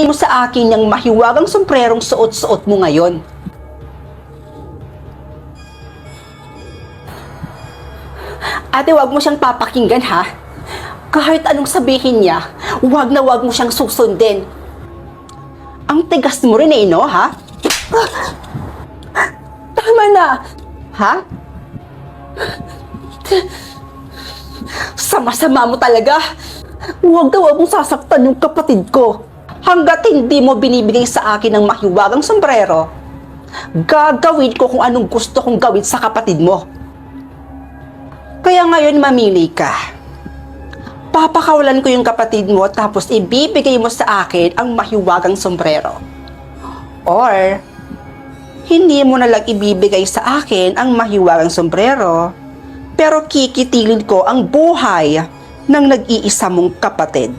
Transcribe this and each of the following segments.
mo sa akin yung mahiwagang sombrerong suot-suot mo ngayon. Ate, wag mo siyang papakinggan, ha? Kahit anong sabihin niya, wag na wag mo siyang susundin. Ang tigas mo rin no, ha? Tama na, ha? Sama-sama mo talaga. Huwag na huwag mong sasaktan yung kapatid ko. Hanggat hindi mo binibigay sa akin ang mahiwagang sombrero, gagawin ko kung anong gusto kong gawin sa kapatid mo. Kaya ngayon mamili ka. Papakawalan ko yung kapatid mo tapos ibibigay mo sa akin ang mahiwagang sombrero. Or, hindi mo na lang ibibigay sa akin ang mahiwagang sombrero, pero kikitilin ko ang buhay ng nag-iisa mong kapatid.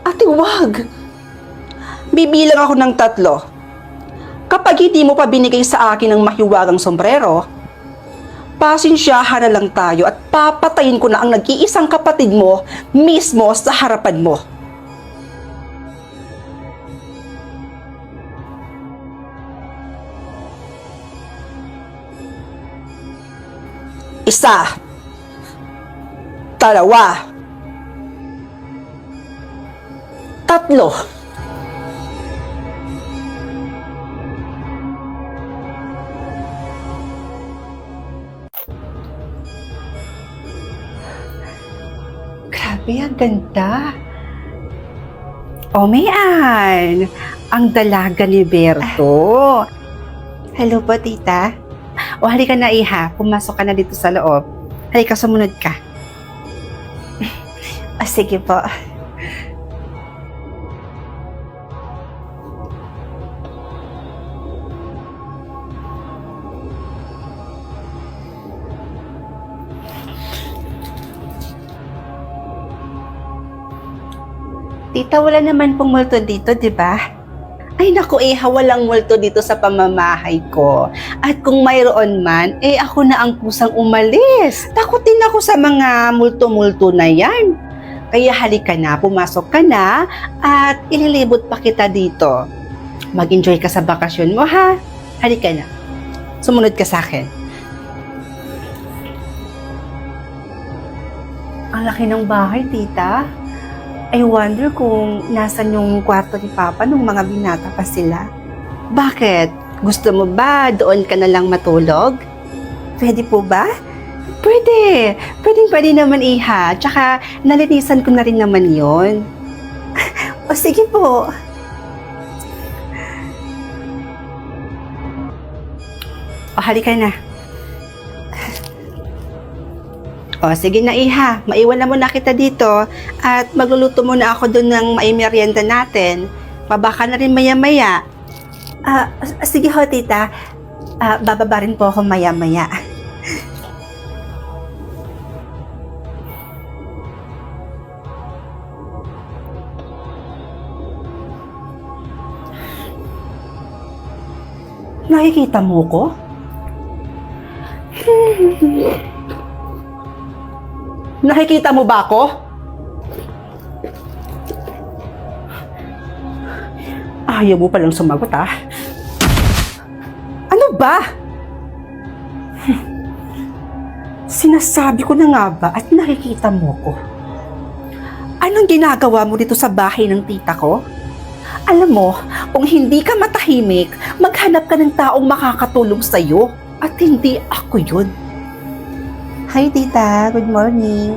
Ate, wag! Bibilang ako ng 3. Kapag hindi mo pa binigay sa akin ang mahiwagang sombrero, pasensyahan na lang tayo at papatayin ko na ang nag-iisang kapatid mo mismo sa harapan mo. Isa, 2, 3. Grabe, ang ganda. O, Mayan, ang dalaga ni Berto. Hello po, tita. O, halika na, iha. Pumasok ka na dito sa loob. Halika, sumunod ka. O, sige po. Tita, wala naman pong multo dito, di ba? Ay naku, walang multo dito sa pamamahay ko. At kung mayroon man, ako na ang kusang umalis. Takutin ako sa mga multo-multo na yan. Kaya halika na, pumasok ka na, at ililibot pa kita dito. Mag-enjoy ka sa bakasyon mo, ha? Halika na. Sumunod ka sa akin. Ang laki ng bahay, tita. I wonder kung nasan yung kwarto ni Papa nung mga binata pa sila. Bakit? Gusto mo ba doon ka na lang matulog? Pwede po ba? Pwede. Pwede naman, iha. Tsaka nalinisan ko na rin naman yon. O sige po. O halika na. O, sige na, iha. Maiwan na muna kita dito at magluluto muna ako doon ng maimeryenda natin. Pabaka na rin maya-maya. Sige ho, tita. Bababa rin po ako maya-maya. Nakikita mo ko? Nakikita mo ba ako? Ayaw mo palang sumagot, ha? Ano ba? Sinasabi ko na nga ba at nakikita mo ko? Anong ginagawa mo dito sa bahay ng tita ko? Alam mo, kung hindi ka matahimik, maghanap ka ng taong makakatulong sa'yo at hindi ako yun. Hi, tita. Good morning.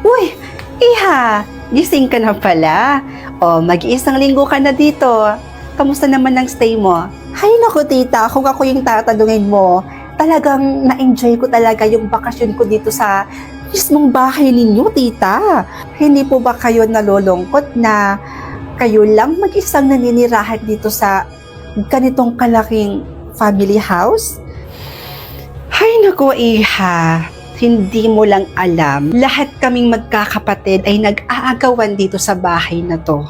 Uy, iha. Gising ka na pala. O, mag-iisang linggo ka na dito. Kamusta naman ang stay mo? Hay naku, tita. Kung ako yung tatanungin mo, talagang na-enjoy ko talaga yung bakasyon ko dito sa mismong bahay ninyo, tita. Hindi po ba kayo nalulungkot na kayo lang mag-isang naninirahan dito sa ganitong kalaking family house? Hay nako, iha, hindi mo lang alam. Lahat kaming magkakapatid ay nag-aagawan dito sa bahay na to.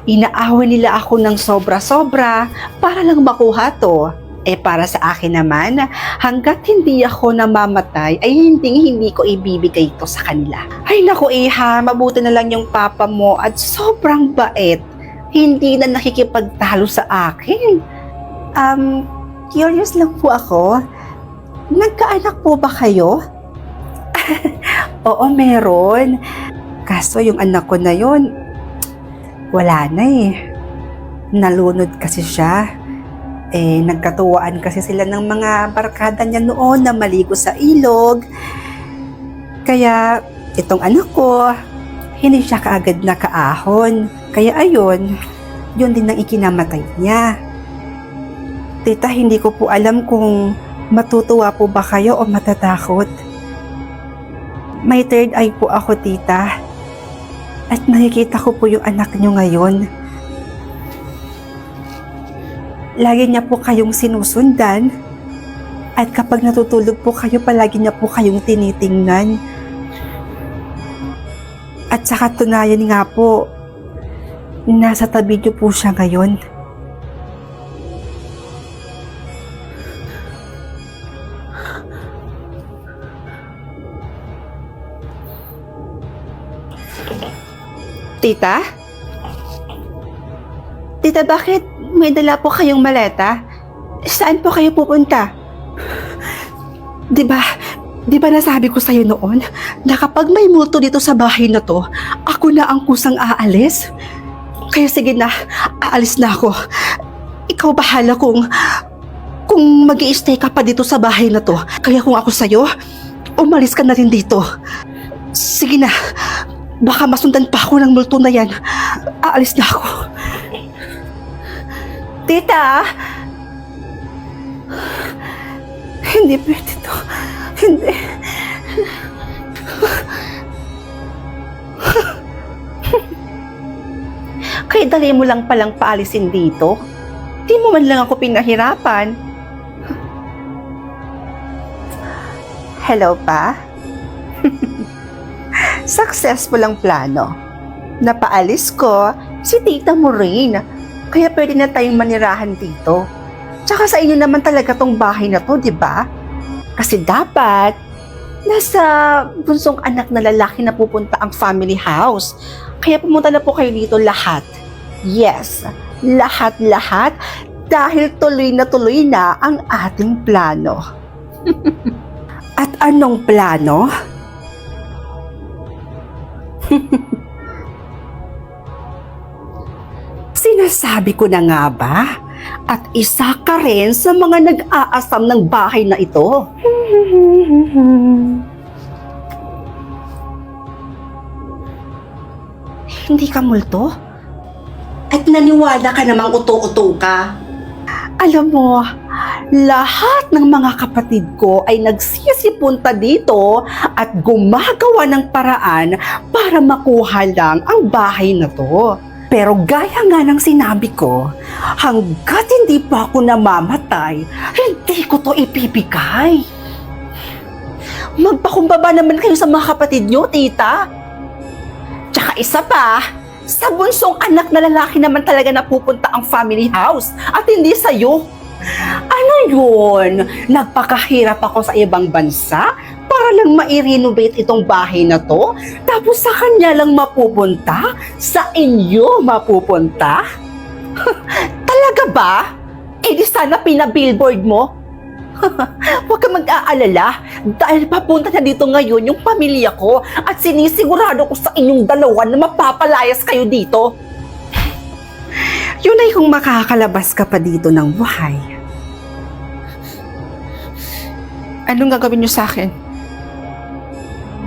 Inaawan nila ako ng sobra-sobra para lang makuha to. Para sa akin naman, hanggat hindi ako namamatay, ay hindi ko ibibigay ito sa kanila. Ay naku Iha, mabuti na lang yung papa mo at sobrang bait. Hindi na nakikipagtalo sa akin. Curious lang po ako. Nagkaanak po ba kayo? Oo, meron. Kaso yung anak ko na yun, wala na eh. Nalunod kasi siya. Nagkatuwaan kasi sila ng mga barkada niya noon na maligo sa ilog. Kaya itong anak ko, hindi siya kaagad nakaahon. Kaya ayun, yun din ang ikinamatay niya. Tita, hindi ko po alam kung matutuwa po ba kayo o matatakot. May third eye po ako, tita. At nakikita ko po yung anak niyo ngayon. Lagi niya po kayong sinusundan. At kapag natutulog po kayo, palagi niya po kayong tinitingnan. At sa katunayan nga po, nasa tabi niyo po siya ngayon. Tita? Tita, bakit may dala po kayong maleta? Saan po kayo pupunta? Di ba nasabi ko sa'yo noon na kapag may multo dito sa bahay na to, ako na ang kusang aalis? Kaya sige na, aalis na ako. Ikaw bahala kung mag-i-stay ka pa dito sa bahay na to. Kaya kung ako sa'yo, umalis ka na rin dito. Sige na, baka masundan pa ako ng multo na yan. Aalis na ako. Tita! Hindi pwede to. Hindi. Kaya dali mo lang palang paalisin dito. Di mo man lang ako pinahirapan. Hello pa? Successful ang plano. Napaalis ko si tita mo rin. Kaya pwede na tayong manirahan dito. Tsaka sa inyo naman talaga tong bahay na to, di ba? Kasi dapat nasa bunsong anak na lalaki na pupunta ang family house. Kaya pumunta na po kayo dito lahat. Yes, lahat-lahat dahil tuloy na ang ating plano. At anong plano? Sinasabi ko na nga ba? At isa ka rin sa mga nag-aasam ng bahay na ito. Hindi ka multo? At naniwala ka namang uto-uto ka? Alam mo, lahat ng mga kapatid ko ay nagsisipunta dito at gumagawa ng paraan para makuha lang ang bahay na to. Pero gaya nga ng sinabi ko, hanggat hindi pa ako namamatay, hindi ko to ipibigay. Magpakumbaba naman kayo sa mga kapatid nyo, tita. Tsaka isa pa, sa bunsong anak na lalaki naman talaga napupunta ang family house at hindi sa'yo. Ano yun? Nagpakahirap ako sa ibang bansa para lang ma-renovate itong bahay na to, tapos sa kanya lang mapupunta? Sa inyo mapupunta? Talaga ba? Di sana pinabillboard mo. Huwag ka mag-aalala dahil papunta na dito ngayon yung pamilya ko at sinisigurado ko sa inyong dalawa na mapapalayas kayo dito. Yun ay kung makakalabas ka pa dito ng buhay. Anong gagawin niyo sa akin?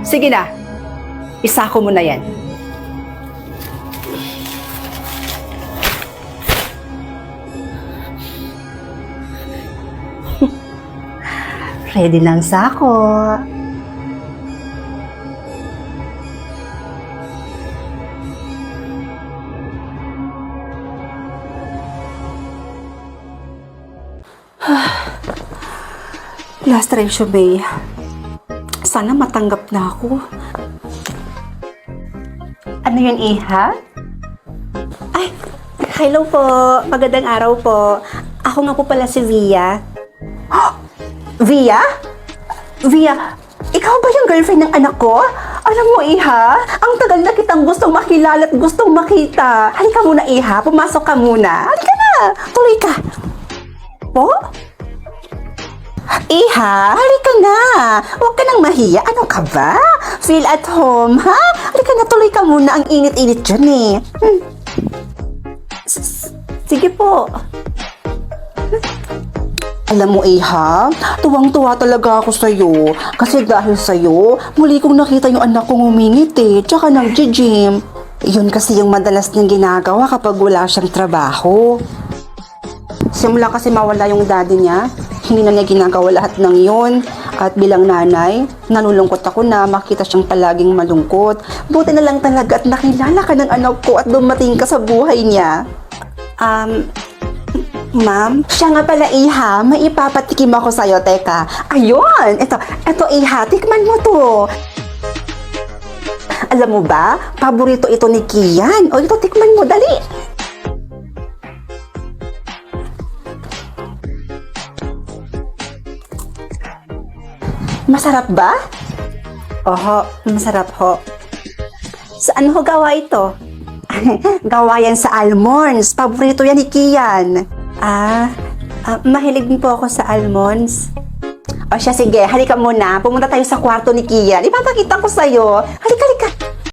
Sige na, isako mo na yan. Ready na ang sako. Last resume. Sana matanggap na ako. Ano yun, Iha? Ay, hello po. Magandang araw po. Ako nga po pala si Via. Via? Via, ikaw ba yung girlfriend ng anak ko? Alam mo, Iha, ang tagal na kitang gustong makilala at gustong makita. Halika muna, Iha. Pumasok ka muna. Halika na. Tuloy ka. Po? Iha, halika na. Huwag ka nang mahiya. Ano ka ba? Feel at home, ha? Halika na, tuloy ka muna. Ang init-init dyan eh. Sige po. Alam mo, Iha, tuwang-tuwa talaga ako sa'yo. Kasi dahil sa'yo, muli kong nakita yung anak kong umingit eh, tsaka nag-gym. Yun kasi yung madalas niyang ginagawa kapag wala siyang trabaho. Simula kasi mawala yung daddy niya, hindi na niya ginagawa lahat ng yun. At bilang nanay, nalulungkot ako na makita siyang palaging malungkot. Buti na lang talaga at nakilala ka ng anak ko at dumating ka sa buhay niya. Ma'am, siya nga pala, Iha, may ipapatikim ako sa'yo, teka. Ayun, ito Iha, tikman mo to. Alam mo ba, paborito ito ni Kian. O ito, tikman mo, dali. Masarap ba? Oho, masarap ho. Saan ho gawa ito? Gawa yan sa almonds. Paborito yan ni Kian. Mahilig din po ako sa almonds. O siya, sige, halika muna. Pumunta tayo sa kwarto ni Kian. Ipapakita ko sa'yo. Halika